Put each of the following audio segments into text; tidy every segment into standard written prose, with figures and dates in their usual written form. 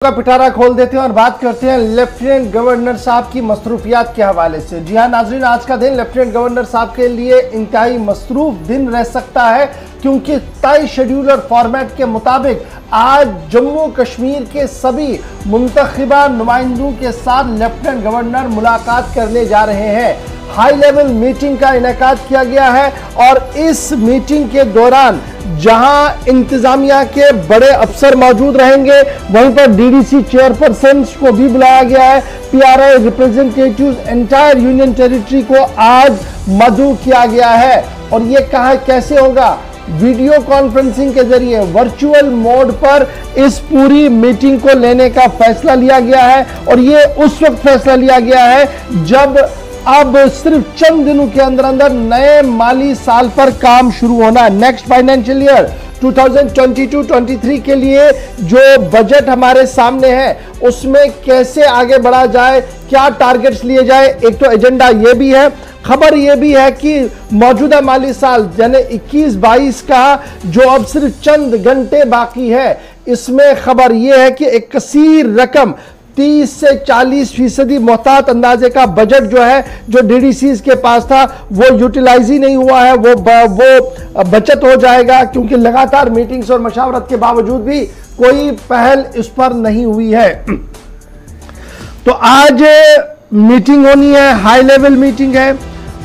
का पिटारा खोल देते हैं और बात करते हैं लेफ्टिनेंट गवर्नर साहब की मसरूफियात के हवाले से। जी हां नाजरीन, आज का दिन लेफ्टिनेंट गवर्नर साहब के लिए इंतहाई मसरूफ दिन रह सकता है, क्योंकि तय शेड्यूल और फॉर्मेट के मुताबिक आज जम्मू कश्मीर के सभी मुंतखबा नुमाइंदों के साथ लेफ्टिनेंट गवर्नर मुलाकात करने जा रहे हैं। हाई लेवल मीटिंग का इनेकाद किया गया है और इस मीटिंग के दौरान जहां इंतजामिया के बड़े अफसर मौजूद रहेंगे, वहीं पर डीडीसी चेयरपर्सन को भी बुलाया गया है। PRI representatives entire union territory को आज मदऊ किया गया है और ये कहा कैसे होगा, वीडियो कॉन्फ्रेंसिंग के जरिए वर्चुअल मोड पर इस पूरी मीटिंग को लेने का फैसला लिया गया है। और ये उस वक्त फैसला लिया गया है जब अब सिर्फ चंद दिनों के अंदर अंदर नए माली साल पर काम शुरू होना है। नेक्स्ट फाइनेंशियल ईयर 2022-23 के लिए जो बजट हमारे सामने है उसमें कैसे आगे बढ़ा जाए, क्या टारगेट्स लिए जाए, एक तो एजेंडा ये भी है। खबर ये भी है कि मौजूदा माली साल यानी 21-22 का जो अब सिर्फ चंद घंटे बाकी है, इसमें खबर यह है कि एक कसीर रकम 30 से 40% मोहतात अंदाजे का बजट जो है, जो डीडीसीज के पास था, वो यूटिलाइज ही नहीं हुआ है, वो बचत हो जाएगा, क्योंकि लगातार मीटिंग्स और मशावरत के बावजूद भी कोई पहल इस पर नहीं हुई है। तो आज मीटिंग होनी है, हाई लेवल मीटिंग है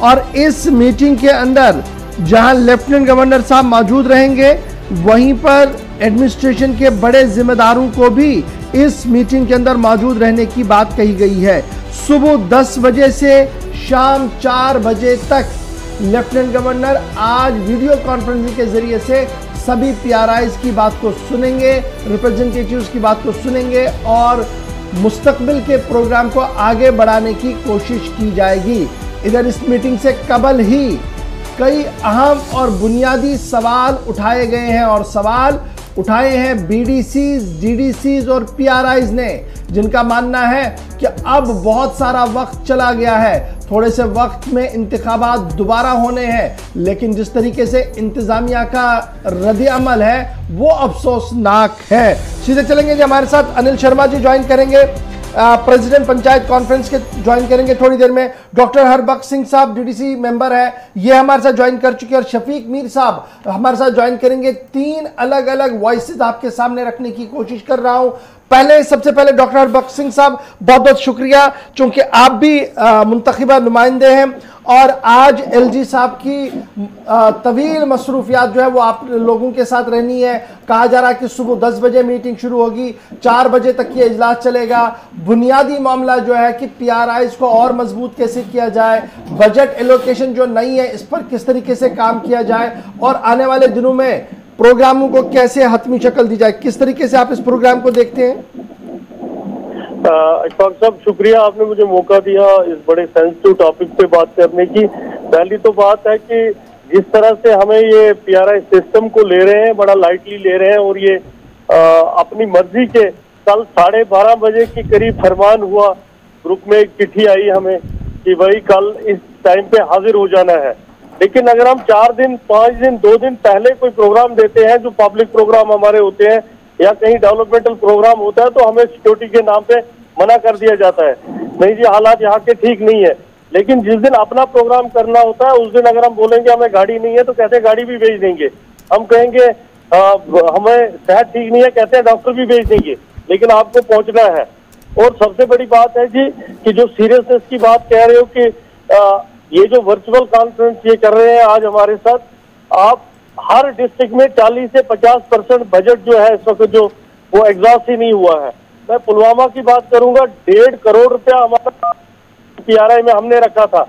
और इस मीटिंग के अंदर जहां लेफ्टिनेंट गवर्नर साहब मौजूद रहेंगे, वहीं पर एडमिनिस्ट्रेशन के बड़े जिम्मेदारों को भी इस मीटिंग के अंदर मौजूद रहने की बात कही गई है। सुबह 10 बजे से शाम 4 बजे तक लेफ्टिनेंट गवर्नर आज वीडियो कॉन्फ्रेंसिंग के जरिए से सभी पीआरआईज की बात को सुनेंगे, रिप्रेजेंटेटिव्स की बात को सुनेंगे और मुस्तकबिल के प्रोग्राम को आगे बढ़ाने की कोशिश की जाएगी। इधर इस मीटिंग से कबल ही कई अहम और बुनियादी सवाल उठाए गए हैं और सवाल उठाए हैं बीडीसीज, डीडीसीज और पीआरआईज ने, जिनका मानना है कि अब बहुत सारा वक्त चला गया है, थोड़े से वक्त में इंतखाबात दोबारा होने हैं, लेकिन जिस तरीके से इंतजामिया का रद्द-ए-अमल है वो अफसोसनाक है। सीधे चलेंगे जी, हमारे साथ अनिल शर्मा जी ज्वाइन करेंगे, प्रेसिडेंट पंचायत कॉन्फ्रेंस के ज्वाइन करेंगे थोड़ी देर में। डॉक्टर हरबख्श सिंह साहब डीडीसी मेंबर है, ये हमारे साथ ज्वाइन कर चुके हैं और शफीक मीर साहब हमारे साथ ज्वाइन करेंगे। 3 अलग अलग वॉइसेस आपके सामने रखने की कोशिश कर रहा हूं। सबसे पहले डॉक्टर हरबख्श सिंह साहब, बहुत बहुत शुक्रिया, चूंकि आप भी मुंतखबा नुमाइंदे हैं और आज एलजी साहब की तवील मसरूफियात जो है वो आप लोगों के साथ रहनी है। कहा जा रहा है कि सुबह 10 बजे मीटिंग शुरू होगी, 4 बजे तक ये इजलास चलेगा। बुनियादी मामला जो है कि पीआरआईज को और मजबूत कैसे किया जाए, बजट एलोकेशन जो नहीं है इस पर किस तरीके से काम किया जाए और आने वाले दिनों में प्रोग्रामों को कैसे हतमी शक्ल दी जाए, किस तरीके से आप इस प्रोग्राम को देखते हैं? इशफाक साहब, शुक्रिया, आपने मुझे मौका दिया इस बड़े सेंसिटिव टॉपिक पे बात करने की। पहली तो बात है कि जिस तरह से हमें ये पीआरआई सिस्टम को ले रहे हैं, बड़ा लाइटली ले रहे हैं और ये अपनी मर्जी के, कल 12:30 बजे के करीब फरमान हुआ, ग्रुप में एक चिट्ठी आई हमें कि भाई कल इस टाइम पे हाजिर हो जाना है। लेकिन अगर हम 4 दिन, 5 दिन, 2 दिन पहले कोई प्रोग्राम देते हैं, जो पब्लिक प्रोग्राम हमारे होते हैं या कहीं डेवलपमेंटल प्रोग्राम होता है, तो हमें सिक्योरिटी के नाम पे मना कर दिया जाता है, नहीं जी हालात यहाँ के ठीक नहीं है। लेकिन जिस दिन अपना प्रोग्राम करना होता है उस दिन अगर हम बोलेंगे हमें गाड़ी नहीं है, तो कहते हैं गाड़ी भी भेज देंगे। हम कहेंगे हमें सेहत ठीक नहीं है, कहते हैं डॉक्टर भी भेज देंगे, लेकिन आपको पहुंचना है। और सबसे बड़ी बात है जी कि जो सीरियसनेस की बात कह रहे हो कि ये जो वर्चुअल कॉन्फ्रेंस ये कर रहे हैं आज हमारे साथ, आप हर डिस्ट्रिक्ट में 40 से 50% बजट जो है इस वक्त जो वो एग्जॉस्ट ही नहीं हुआ है। मैं पुलवामा की बात करूंगा, 1.5 करोड़ रुपया हमारा पीआरआई में हमने रखा था,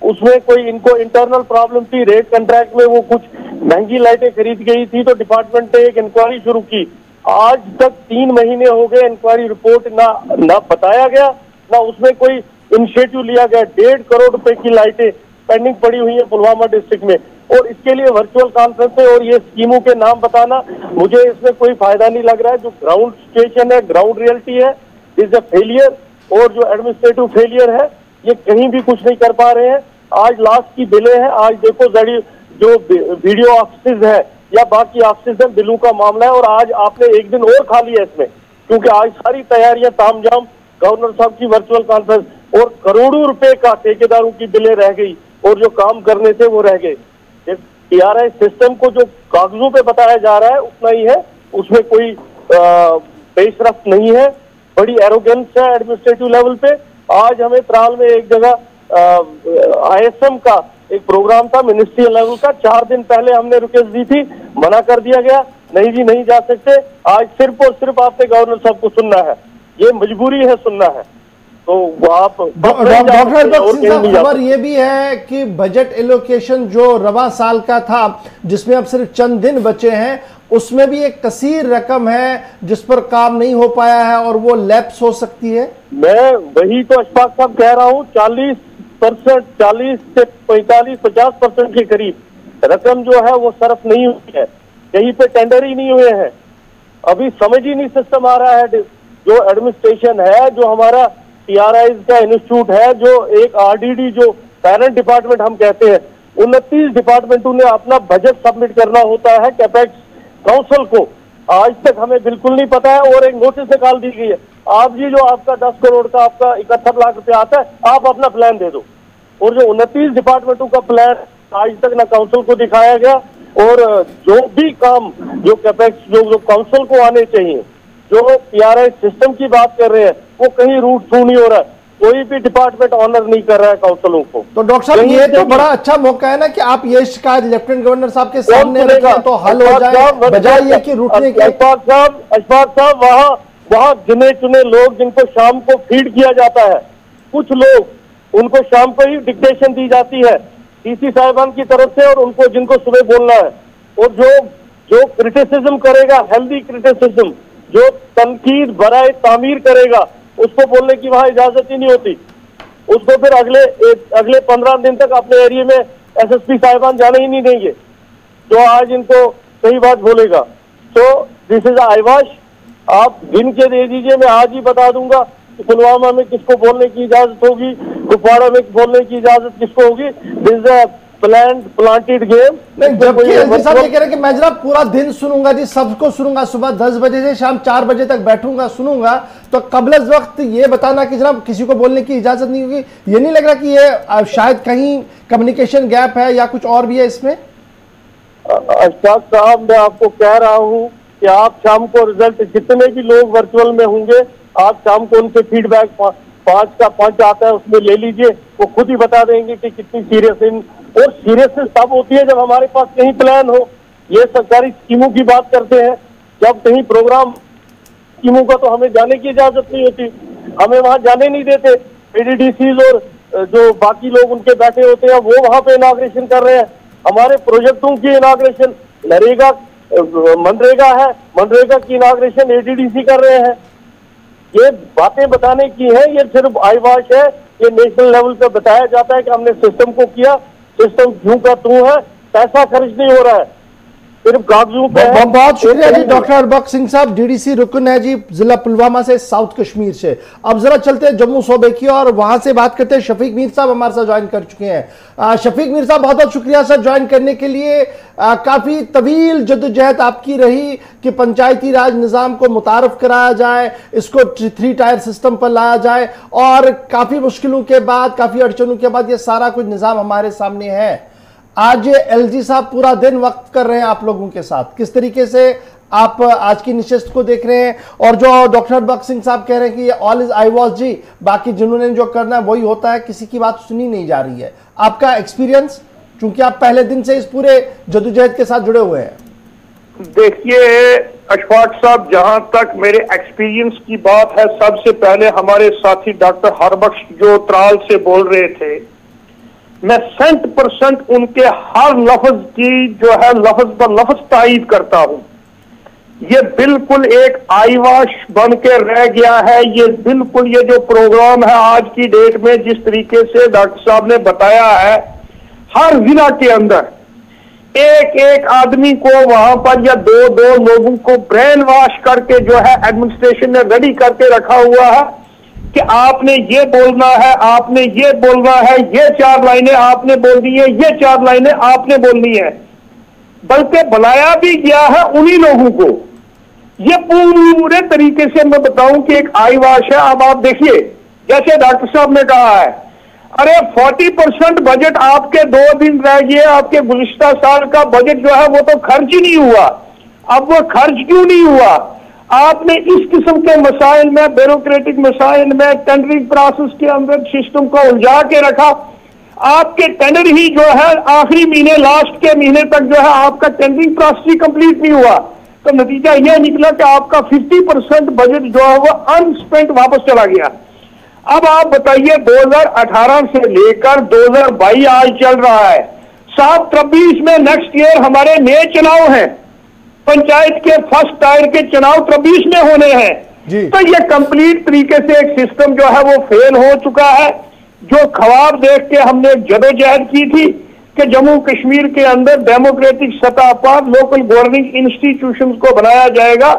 उसमें कोई इनको इंटरनल प्रॉब्लम थी, रेट कंट्रैक्ट में वो कुछ महंगी लाइटें खरीद गई थी, तो डिपार्टमेंट ने एक इंक्वायरी शुरू की। आज तक 3 महीने हो गए, इंक्वायरी रिपोर्ट ना बताया गया, ना उसमें कोई इनिशिएटिव लिया गया। 1.5 करोड़ रुपए की लाइटें पेंडिंग पड़ी हुई है पुलवामा डिस्ट्रिक्ट में, और इसके लिए वर्चुअल कॉन्फ्रेंस है और ये स्कीमों के नाम बताना, मुझे इसमें कोई फायदा नहीं लग रहा है। जो ग्राउंड सिचुएशन है, ग्राउंड रियलिटी है, इज अ फेलियर, और जो एडमिनिस्ट्रेटिव फेलियर है, ये कहीं भी कुछ नहीं कर पा रहे हैं। आज लास्ट की बिलें हैं, आज देखो जो वीडियो ऑफिस है या बाकी ऑफिस है, बिलों का मामला है, और आज आपने एक दिन और खा लिया इसमें। क्योंकि आज सारी तैयारियां तामझाम, गवर्नर साहब की वर्चुअल कॉन्फ्रेंस, और करोड़ों रुपए का ठेकेदारों की बिलें रह गई और जो काम करने थे वो रह गए। PRI सिस्टम को जो कागजों पे बताया जा रहा है उतना ही है, उसमें कोई पेशरफ्त नहीं है, बड़ी एरोगेंस है एडमिनिस्ट्रेटिव लेवल पे। आज हमें त्राल में एक जगह ISM का एक प्रोग्राम था मिनिस्ट्रियल लेवल का, 4 दिन पहले हमने रिक्वेस्ट दी थी, मना कर दिया गया, नहीं जी नहीं जा सकते। आज सिर्फ और सिर्फ आपने गवर्नर साहब को सुनना है, ये मजबूरी है सुनना है। तो आप डॉक्टर खबर ये भी है कि बजट एलोकेशन जो रवा साल का था, जिसमें अब सिर्फ चंद दिन बचे हैं, उसमें भी एक कसीर रकम है जिस पर काम नहीं हो पाया है और वो लैप्स हो सकती है। मैं वही तो अशफाक साहब कह रहा हूँ, 40% 40 से 45-50% के करीब रकम जो है वो सर्फ नहीं हुई है, कहीं पे टेंडर ही नहीं हुए हैं। अभी समझ ही नहीं सिस्टम आ रहा है। जो एडमिनिस्ट्रेशन है, जो हमारा PRI का इंस्टीट्यूट है, जो एक RDD जो पेरेंट डिपार्टमेंट हम कहते हैं, 29 डिपार्टमेंटों ने अपना बजट सबमिट करना होता है कैपेक्स काउंसिल को, आज तक हमें बिल्कुल नहीं पता है। और एक नोटिस निकाल दी गई है, आप जी जो आपका 10 करोड़ का आपका 71 लाख रुपया आता है, आप अपना प्लान दे दो। और जो 29 डिपार्टमेंटों का प्लान आज तक ना काउंसिल को दिखाया गया, और जो भी काम जो कैपेक्स जो काउंसिल को आने चाहिए, जो PRI सिस्टम की बात कर रहे हैं, वो कहीं रूट थ्रू नहीं हो रहा है। कोई भी डिपार्टमेंट ऑनर नहीं कर रहा है काउंसिलों को। तो डॉक्टर साहब ये तो बड़ा अच्छा मौका है ना कि आप ये शिकायत लेफ्टिनेंट गवर्नर साहब के सामने रखें तो हल हो जाए, बजाय ये कि रूटने के। अशफाक साहब वहाँ गिने चुने लोग जिनको शाम को फीड किया जाता है, कुछ लोग उनको शाम को ही डिक्टेशन दी जाती है DC साहिबान की तरफ से, और उनको जिनको सुबह बोलना है। और जो क्रिटिसिज्म करेगा, हेल्दी क्रिटिसिज्म, जो तनकीद बराए तामीर करेगा, उसको बोलने की वहां इजाजत ही नहीं होती। उसको फिर अगले 15 दिन तक अपने एरिया में SSP साहिबान जाने ही नहीं देंगे, जो आज इनको सही बात बोलेगा। तो दिस इज आईवाश, आप गिन के दे दीजिए, मैं आज ही बता दूंगा कि पुलवामा में किसको बोलने की इजाजत होगी, कुपवाड़ा में बोलने की इजाजत किसको होगी। This is planted game. नहीं, जबकि एलजी साहब ये कह रहे हैं कि मैं जनाब पूरा दिन सुनूंगा जी, सबको सुनूंगा, सुबह 10 बजे से शाम 4 बजे तक बैठूंगा सुनूंगा। तो कबल वक्त ये बताना कि जनाब किसी को बोलने की इजाजत नहीं होगी, ये नहीं लग रहा कि ये शायद कहीं कम्युनिकेशन गैप है या कुछ और भी है इसमें? अशफाक साहब, मैं आपको कह रहा हूँ कि आप शाम को रिजल्ट, जितने भी लोग वर्चुअल में होंगे, आप शाम को उनसे फीडबैक 5 का 5 आता है उसमें ले लीजिए, वो खुद ही बता देंगे कि कितनी सीरियस। और सीरियसनेस तब होती है जब हमारे पास कहीं प्लान हो। ये सरकारी स्कीमों की बात करते हैं, जब कहीं प्रोग्राम स्कीमों का तो हमें जाने की इजाजत नहीं होती, हमें वहां जाने नहीं देते। ADDCs और जो बाकी लोग उनके बैठे होते हैं वो वहां पे इनॉग्रेशन कर रहे हैं। हमारे प्रोजेक्टों की इनॉग्रेशन मनरेगा है, मनरेगा की इनॉग्रेशन ADDC कर रहे हैं। ये बातें बताने की है, ये सिर्फ आईवाश है। ये नेशनल लेवल पे बताया जाता है कि हमने सिस्टम को किया, सिस्टम क्यों का तू है, पैसा खर्च नहीं हो रहा है, सिर्फ कागजों पे है। बहुत शुक्रिया जी डॉक्टर हरबख्श सिंह साहब, DDC रुकन है जी जिला पुलवामा से, साउथ कश्मीर से। अब जरा चलते हैं जम्मू सूबे की और वहां से बात करते हैं। शफीक मीर साहब हमारे साथ ज्वाइन कर चुके हैं। शफीक मीर साहब, बहुत बहुत शुक्रिया सर ज्वाइन करने के लिए। काफी तवील जद्दोजहद आपकी रही कि पंचायती राज निजाम को मुतारफ कराया जाए, इसको 3 टायर सिस्टम पर लाया जाए, और काफी मुश्किलों के बाद, काफी अड़चनों के बाद ये सारा कुछ निजाम हमारे सामने है। आज एलजी साहब पूरा दिन वक्त कर रहे हैं आप लोगों के साथ, किस तरीके से आप आज की निशस्त को देख रहे हैं? और जो डॉक्टर हरबख्श सिंह साहब कह रहे हैं कि ये ऑल इज आई वॉज जी, बाकी जिन्होंने जो करना है वही होता है, किसी की बात सुनी नहीं जा रही है। आपका एक्सपीरियंस, चूंकि आप पहले दिन से इस पूरे जद्दोजहद के साथ जुड़े हुए हैं। देखिए अशफाक साहब, जहां तक मेरे एक्सपीरियंस की बात है, सबसे पहले हमारे साथी डॉक्टर हरबख्श जो त्राल से बोल रहे थे, मैं 100% उनके हर लफ्ज की जो है लफ्ज ब लफ्ज तायीद करता हूं। ये बिल्कुल एक आईवाश बन के रह गया है। ये बिल्कुल ये जो प्रोग्राम है आज की डेट में, जिस तरीके से डॉक्टर साहब ने बताया है, हर जिला के अंदर एक एक आदमी को वहां पर या दो लोगों को ब्रेन वॉश करके जो है एडमिनिस्ट्रेशन ने रेडी करके रखा हुआ है कि आपने ये बोलना है, आपने ये बोलना है, ये 4 लाइनें आपने बोलनी है, ये 4 लाइनें आपने बोलनी है। बल्कि बुलाया भी गया है उन्हीं लोगों को, ये पूरे तरीके से मैं बताऊं कि एक आई वॉश है। अब आप देखिए, जैसे डॉक्टर साहब ने कहा है, अरे 40% बजट आपके 2 दिन रह गए, आपके गुज़िश्ता साल का बजट जो है वो तो खर्च ही नहीं हुआ। अब वो खर्च क्यों नहीं हुआ? आपने इस किस्म के मसाइल में, ब्यूरोक्रेटिक मसाइल में, टेंडरिंग प्रोसेस के अंदर सिस्टम को उलझा के रखा। आपके टेंडर ही जो है आखिरी महीने, लास्ट के महीने तक जो है आपका टेंडरिंग प्रोसेस ही कंप्लीट नहीं हुआ। तो नतीजा यह निकला कि आपका 50% बजट जो है वो अनस्पेंट वापस चला गया। अब आप बताइए, 2018 से लेकर 2022 आज चल रहा है, 7-23 में नेक्स्ट ईयर हमारे नए चुनाव हैं, पंचायत के फर्स्ट टायर के चुनाव 23 में होने हैं। तो ये कंप्लीट तरीके से एक सिस्टम जो है वो फेल हो चुका है। जो ख्वाब देख के हमने जदोजहद की थी कि जम्मू कश्मीर के अंदर डेमोक्रेटिक सतह पर लोकल गवर्निंग इंस्टीट्यूशंस को बनाया जाएगा,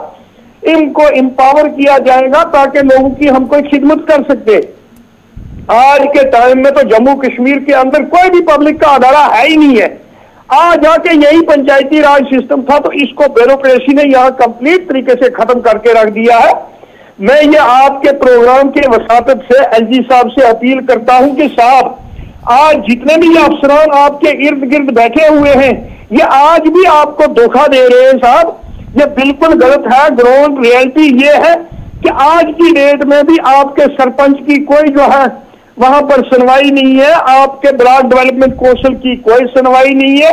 इनको एम्पावर किया जाएगा ताकि लोगों की हम कोई खिदमत कर सकते। आज के टाइम में तो जम्मू कश्मीर के अंदर कोई भी पब्लिक का अदारा है ही नहीं है। आज जाके यही पंचायती राज सिस्टम था, तो इसको ब्यूरोक्रेसी ने यहां कंप्लीट तरीके से खत्म करके रख दिया है। मैं ये आपके प्रोग्राम के वसातत से एलजी साहब से अपील करता हूं कि साहब, आज जितने भी अफसरान आपके इर्द गिर्द बैठे हुए हैं, ये आज भी आपको धोखा दे रहे हैं साहब। ये बिल्कुल गलत है। ग्राउंड रियलिटी ये है कि आज की डेट में भी आपके सरपंच की कोई जो है वहां पर सुनवाई नहीं है, आपके ब्लॉक डेवलपमेंट कौंसिल की कोई सुनवाई नहीं है,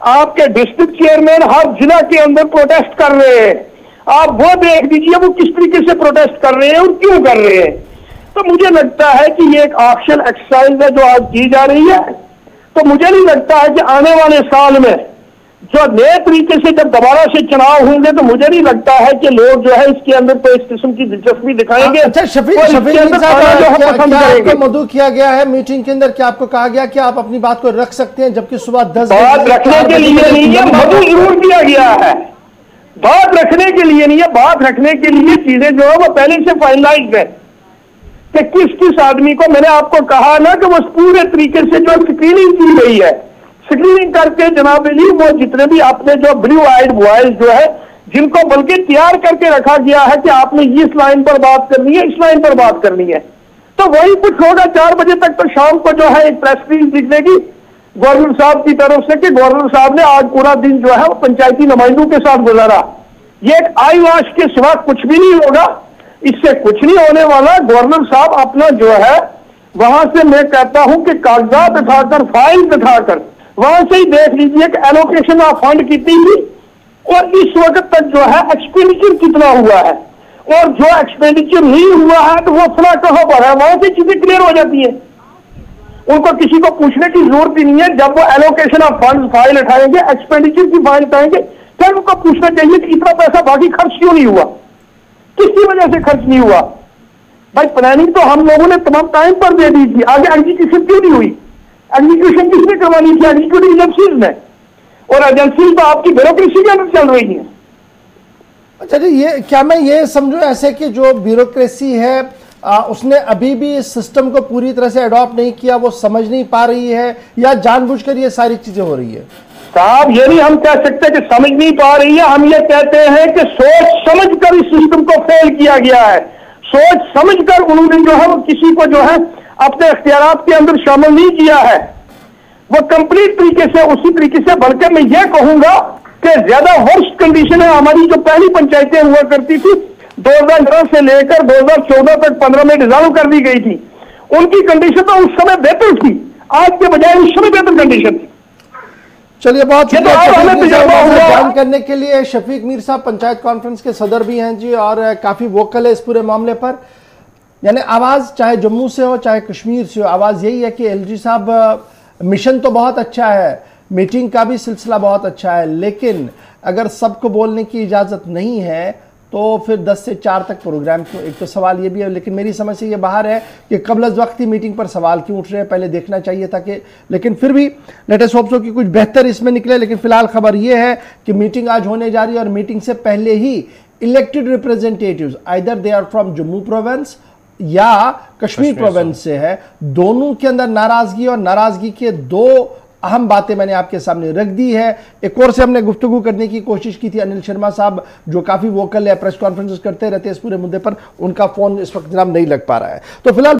आपके डिस्ट्रिक्ट चेयरमैन हर जिला के अंदर प्रोटेस्ट कर रहे हैं। आप वो देख दीजिए वो किस तरीके से प्रोटेस्ट कर रहे हैं और क्यों कर रहे हैं। तो मुझे लगता है कि ये एक ऑप्शन एक्सरसाइज है जो आज की जा रही है। तो मुझे नहीं लगता है कि आने वाले साल में जो नए तरीके से जब दोबारा से चुनाव होंगे, तो मुझे नहीं लगता है कि लोग जो है इसके अंदर कोई इस किस्म की दिलचस्पी दिखाएंगे। अच्छा शफीक मधु किया गया है मीटिंग के अंदर, क्या आपको कहा गया कि आप अपनी बात को रख सकते हैं, जबकि सुबह 10 बात रखने के लिए नहीं है, मधु जरूर दिया गया है। बात रखने के लिए नहीं है, बात रखने के लिए चीजें जो है वो पहले से फाइनलाइज्ड है कि किस किस आदमी को। मैंने आपको कहा ना कि वो पूरे तरीके से जो स्क्रीनिंग की गई है, स्क्रीनिंग करके जनाब अली वो जितने भी अपने जो ब्लू आइड बॉयज जो है, जिनको बल्कि तैयार करके रखा गया है कि आपने इस लाइन पर बात करनी है, इस लाइन पर बात करनी है, तो वही कुछ होगा। 4 बजे तक तो शाम को जो है एक प्रेस रिलीज निकलेगी गवर्नर साहब की तरफ से कि गवर्नर साहब ने आज पूरा दिन जो है वो पंचायती नुमाइंदों के साथ गुजारा। ये एक आई वॉश के सिवा कुछ भी नहीं होगा, इससे कुछ नहीं होने वाला। गवर्नर साहब अपना जो है वहां से, मैं कहता हूं कि कागजात उठाकर, फाइल दिखाकर वहां से ही देख लीजिए कि एलोकेशन ऑफ फंड कितनी थी और इस वक्त तक जो है एक्सपेंडिचर कितना हुआ है, और जो एक्सपेंडिचर नहीं हुआ है तो वो फला कहां पर है, वहां से चीजें क्लियर हो जाती है। उनको किसी को पूछने की जरूरत ही नहीं है। जब वो एलोकेशन ऑफ फंड फाइल उठाएंगे, एक्सपेंडिचर की फाइल उठाएंगे, फिर उनको पूछना चाहिए कि इतना पैसा बाकी खर्च क्यों नहीं हुआ, किसकी वजह से खर्च नहीं हुआ। भाई प्लानिंग तो हम लोगों ने तमाम टाइम पर दे दी थी, आगे एग्जीक्यूशन क्यों नहीं हुई? एग्जीक्यूशन किसने करवानी थी? एग्जीक्यूटिव एजेंसीज ने, और एजेंसीज तो आपकी ब्यूरोक्रेसी के अंदर चल रही है। अच्छा जी, ये क्या मैं ये समझूं ऐसे कि जो ब्यूरोक्रेसी है उसने अभी भी इस सिस्टम को पूरी तरह से अडॉप्ट नहीं किया, वो समझ नहीं पा रही है, या जानबूझकर ये सारी चीजें हो रही है? साहब ये नहीं हम कह सकते कि समझ नहीं पा रही है, हम ये कहते हैं कि सोच समझ कर इस सिस्टम को फेल किया गया है। सोच समझ कर उन्होंने जो है वो किसी को जो है अपने इख्तियारात के अंदर शामिल नहीं किया है, वो कंप्लीट तरीके से उसी तरीके से। बल्कि मैं ये कहूंगा कि ज्यादा वर्स्ट कंडीशन है हमारी जो पहली पंचायतें हुआ करती थी 2011 से लेकर 2014 तक 15 में डिजॉल्व कर दी गई थी, उनकी कंडीशन तो उस समय बेहतर थी, आज के बजाय उस समय बेहतर कंडीशन थी। चलिए बहुत ज्ञान करने के लिए। शफीक मीर साहब पंचायत कॉन्फ्रेंस के सदर भी हैं जी, और काफी वोकल है इस पूरे मामले पर। यानी आवाज चाहे जम्मू से हो चाहे कश्मीर से हो, आवाज यही है कि एलजी साहब मिशन तो बहुत अच्छा है, मीटिंग का भी सिलसिला बहुत अच्छा है, लेकिन अगर सबको बोलने की इजाजत नहीं है तो फिर 10 से 4 तक प्रोग्राम क्यों? एक तो सवाल ये भी है, लेकिन मेरी समझ से ये बाहर है कि कबल अज़ वक्त ही मीटिंग पर सवाल क्यों उठ रहे हैं, पहले देखना चाहिए था कि। लेकिन फिर भी लेट अस होप सो कि कुछ बेहतर इसमें निकले। लेकिन फिलहाल खबर ये है कि मीटिंग आज होने जा रही है, और मीटिंग से पहले ही elected representatives either they are from Jammu province या कश्मीर प्रोविंस से है, दोनों के अंदर नाराजगी, और नाराजगी के 2 अहम बातें मैंने आपके सामने रख दी है। एक और से हमने गुफ्तगू करने की कोशिश की थी, अनिल शर्मा साहब जो काफी वोकल है, प्रेस कॉन्फ्रेंसेस करते रहते हैं इस पूरे मुद्दे पर, उनका फोन इस वक्त जनाब नहीं लग पा रहा है। तो फिलहाल